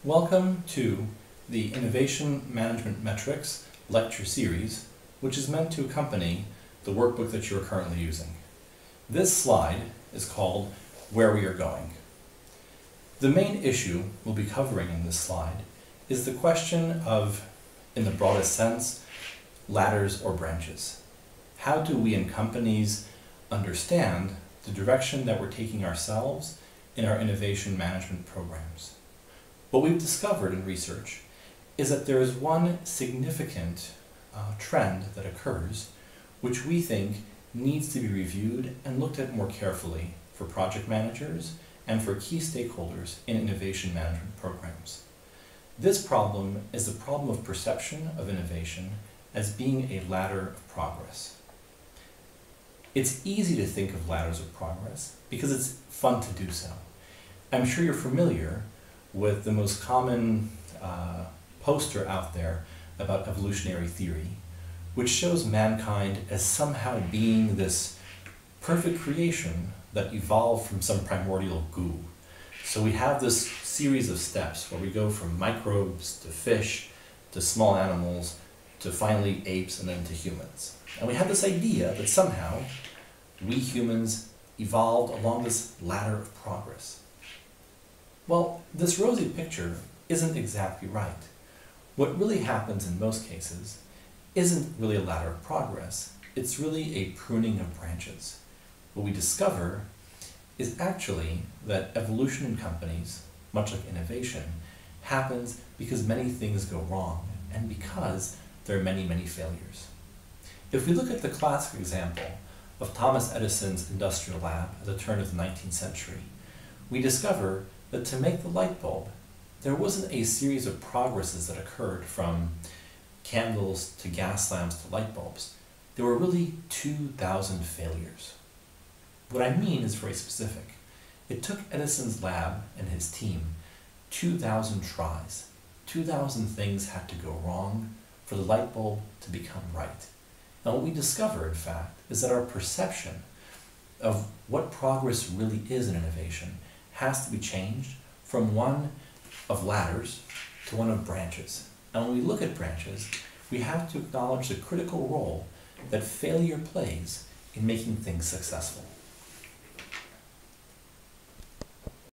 Welcome to the Innovation Management Metrics lecture series, which is meant to accompany the workbook that you're currently using. This slide is called Where We Are Going. The main issue we'll be covering in this slide is the question of, in the broadest sense, ladders or branches. How do we in companies understand the direction that we're taking ourselves in our innovation management programs? What we've discovered in research is that there is one significant trend that occurs which we think needs to be reviewed and looked at more carefully for project managers and for key stakeholders in innovation management programs. This problem is the problem of perception of innovation as being a ladder of progress. It's easy to think of ladders of progress because it's fun to do so. I'm sure you're familiar with the most common poster out there about evolutionary theory, which shows mankind as somehow being this perfect creation that evolved from some primordial goo. So we have this series of steps where we go from microbes to fish to small animals to finally apes and then to humans. And we have this idea that somehow we humans evolved along this ladder of progress. Well, this rosy picture isn't exactly right. What really happens in most cases isn't really a ladder of progress, it's really a pruning of branches. What we discover is actually that evolution in companies, much like innovation, happens because many things go wrong and because there are many, many failures. If we look at the classic example of Thomas Edison's industrial lab at the turn of the 19th century, we discover that to make the light bulb, there wasn't a series of progresses that occurred from candles to gas lamps to light bulbs. There were really 2,000 failures. What I mean is very specific. It took Edison's lab and his team 2,000 tries. 2,000 things had to go wrong for the light bulb to become right. And what we discover, in fact, is that our perception of what progress really is in innovation has to be changed from one of ladders to one of branches. And when we look at branches, we have to acknowledge the critical role that failure plays in making things successful.